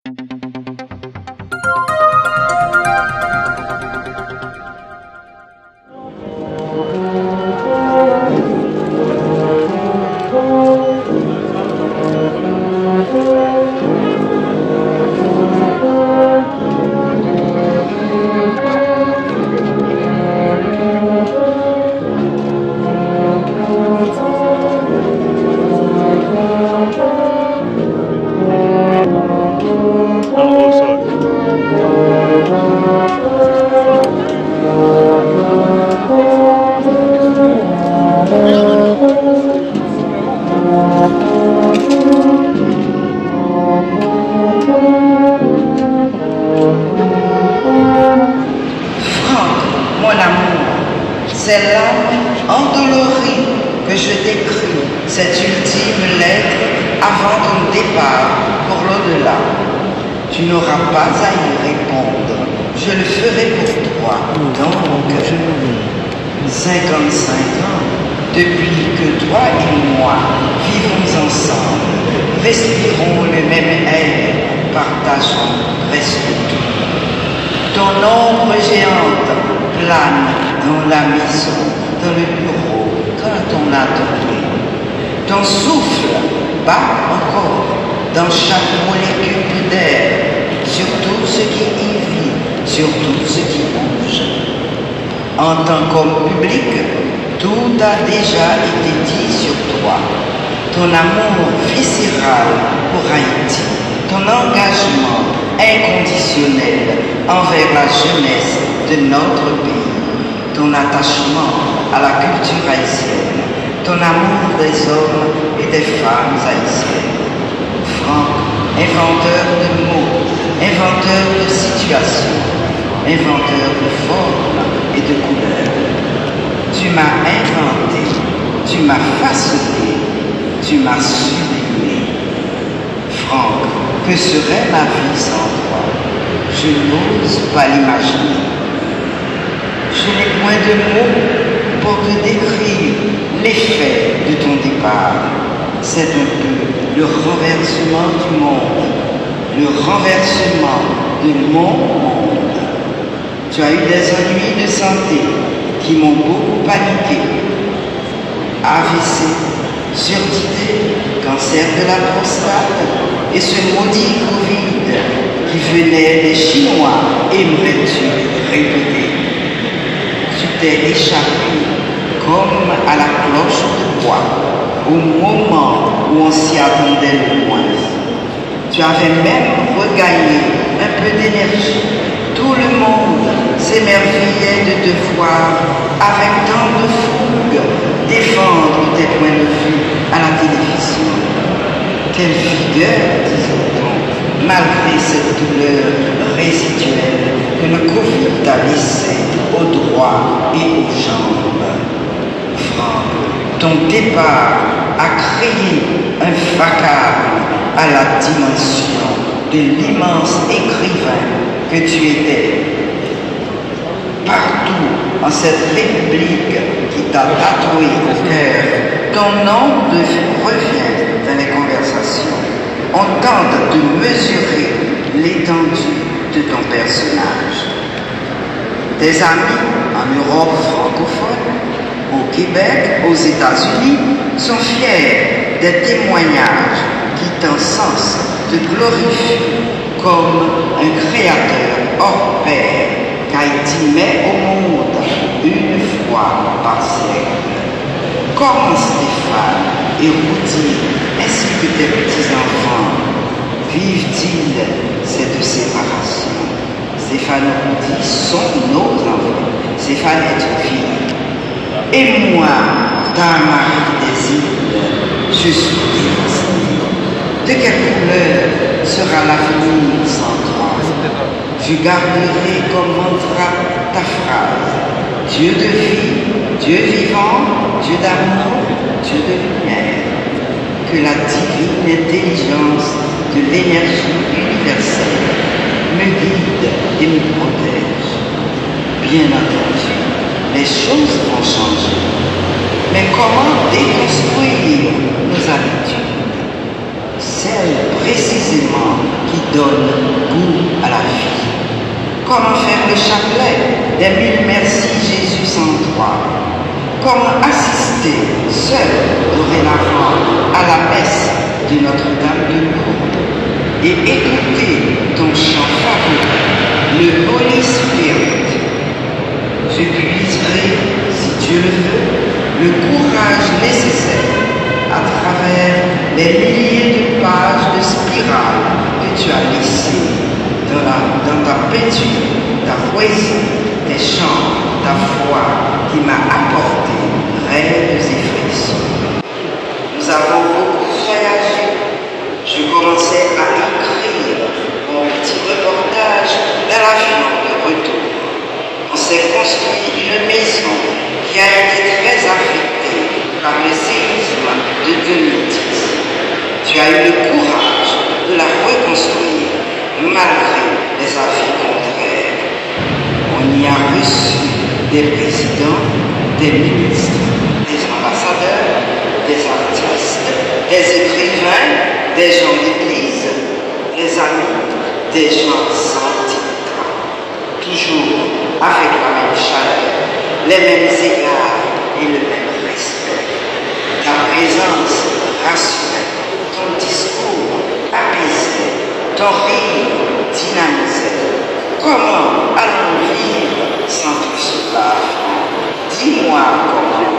C'est l'âme endolorie que je t'écris cette ultime lettre avant ton départ pour l'au-delà. Tu n'auras pas à y répondre, je le ferai pour toi dans mon cœur. 55 ans depuis que toi et moi vivons ensemble, respirons le même air, partageons presque tout. Ton ombre géante plane dans la maison, dans le bureau, dans ton atelier. Ton souffle bat encore dans chaque molécule d'air, sur tout ce qui y vit, sur tout ce qui bouge. En tant qu'homme public, tout a déjà été dit sur toi. Ton amour viscéral pour Haïti, ton engagement inconditionnel envers la jeunesse de notre pays, ton attachement à la culture haïtienne, ton amour des hommes et des femmes haïtiennes. Franck, inventeur de mots, inventeur de situations, inventeur de formes et de couleurs. Tu m'as inventé, tu m'as façonné, tu m'as sublimé. Franck, que serait ma vie sans toi? Je n'ose pas l'imaginer. Je n'ai point de mots pour te décrire l'effet de ton départ. C'est un peu le renversement du monde, le renversement de mon monde. Tu as eu des ennuis de santé qui m'ont beaucoup paniqué. AVC, surdité, cancer de la prostate et ce maudit Covid qui venait des Chinois, aimerais-tu répéter? Tu t'es échappé comme à la cloche de bois au moment où on s'y attendait le moins. Tu avais même regagné un peu d'énergie. Tout le monde s'émerveillait de te voir avec tant de fougue défendre tes points de vue à la télévision. Quelle vigueur, disait-on, malgré cette douleur résiduelle que le Covid t'a laissée aux doigts et aux jambes. Franck, ton départ a créé un vacarme à la dimension de l'immense écrivain que tu étais. Partout en cette république qui t'a tatoué au cœur, ton nom revient dans les conversations. On tente de mesurer l'étendue de ton personnage. Tes amis en Europe francophone, au Québec, aux États-Unis, sont fiers des témoignages qui t'encensent, te glorifient comme un créateur hors pair qu'Haïti met au monde une fois par siècle. Comment Stéphane et Rudy, ainsi que tes petits-enfants, vivent-ils cette séparation? Stéphane et Rudy sont nos enfants. Stéphane est une fille. Et moi, dans Marie des îles, je suis dévastée. De quelle couleur sera l'avenir sans toi? Je garderai comme mantra ta phrase. Dieu de vie, Dieu vivant, Dieu d'amour, Dieu de lumière. Que la divine intelligence de l'énergie universelle me guide et me protège. Bien entendu, les choses vont changer. Mais comment déconstruire nos habitudes? Celles précisément qui donnent Comment faire le chapelet des 1000 merci Jésus sans croix? Comment assister seul dorénavant à la messe de Notre-Dame de Lourdes et écouter ton chant favori, le Holy Spirit? Je puiserai, si Dieu le veut, le courage nécessaire à travers les milliers de pages de spirale que tu as laissées dans ta peinture, ta poésie, tes chants, ta foi qui m'a apporté rêves et frissons. Nous avons beaucoup voyagé. Je commençais à écrire mon petit reportage dans l'avion de retour. On s'est construit une maison qui a été très affectée par le séisme de 2010. Tu as eu le courage de la reconstruire malgré les avis contraires. On y a reçu des présidents, des ministres, des ambassadeurs, des artistes, des écrivains, des gens d'église, des amis, des gens sans titre. Toujours avec la même chaleur, les mêmes égards et le même respect. Ta présence rassurait, ton discours apaisait, ton rire dynamisait. Comment allons-nous vivre sans tout cela? Dis-moi comment.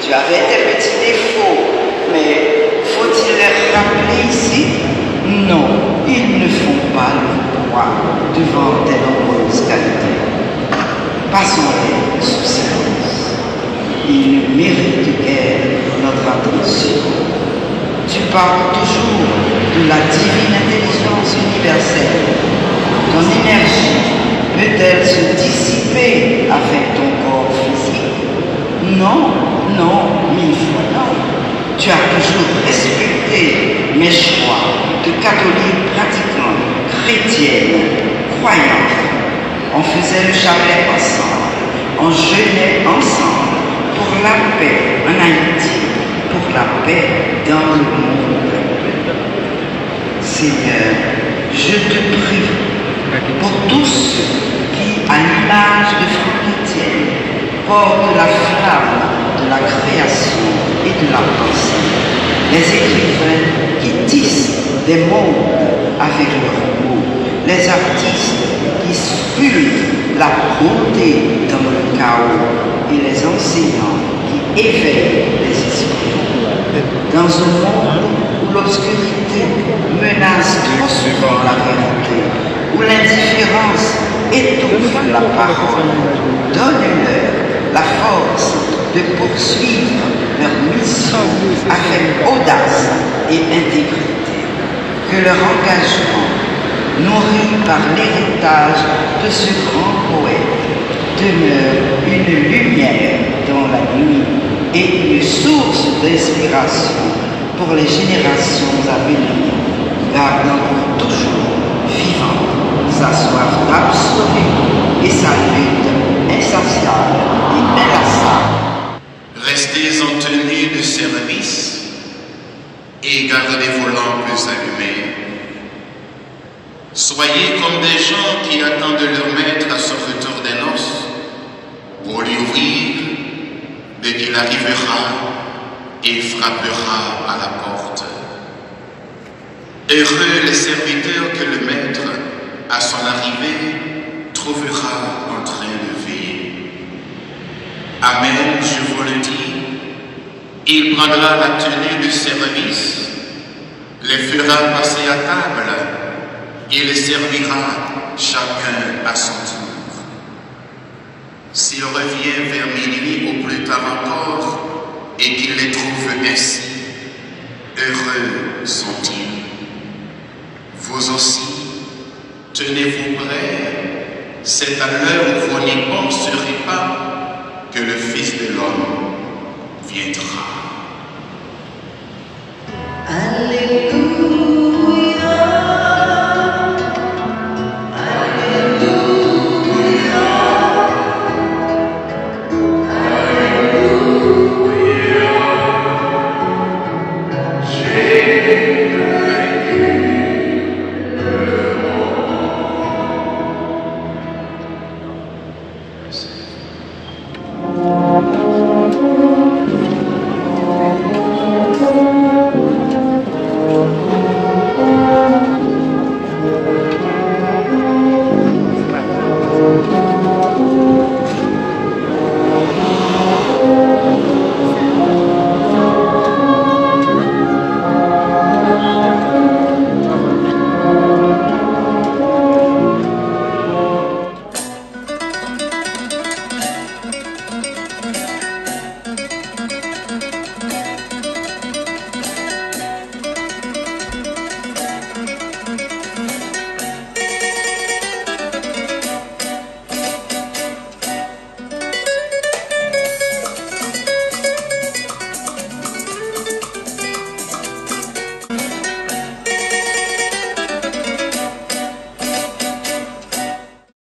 Tu avais tes petits défauts, mais faut-il les rappeler ici? Non, ils ne font pas le poids devant tes nombreuses qualités. Passons-les sous silence. Ils ne méritent guère notre attention. Tu parles toujours de la divine intelligence universelle. Ton énergie peut-elle se dissiper avec ton corps physique? Non, non, 1000 fois non. Tu as toujours respecté mes choix de catholique pratiquant, chrétienne, croyante. On faisait le chapelet ensemble, on jeûnait ensemble pour la paix en Haïti, pour la paix dans le monde. Seigneur, je te prie pour tous ceux qui, à l'image de Franck Etienne, portent la flamme de la création et de la pensée, les écrivains qui tissent des mondes avec leurs mots, les artistes qui sculptent la beauté dans le chaos et les enseignants qui éveillent les esprits. Dans un monde où l'obscurité menace trop souvent la vérité, où l'indifférence étouffe la parole, donne-leur la force de poursuivre leur mission avec audace et intégrité. Que leur engagement, nourri par l'héritage de ce grand poète, demeure une lumière dans la nuit et une source d'inspiration pour les générations à venir, gardant pour toujours vivant sa soif absolue et sa lutte insatiable et inlassable. Restez en tenue de service et gardez vos lampes allumées. Soyez comme des gens qui attendent leur maître à son retour des noces pour lui ouvrir dès qu'il arrivera et frappera à la porte. Heureux les serviteurs que le maître, à son arrivée, trouvera en train de veiller. Amen, je vous le dis, il prendra la tenue de service, les fera passer à table et les servira chacun à son tour. S'il revient vers minuit ou plus tard encore et qu'il les trouve ainsi, heureux sont-ils. Vous aussi, tenez-vous prêts, c'est à l'heure où vous n'y penserez pas que le Fils de l'homme viendra.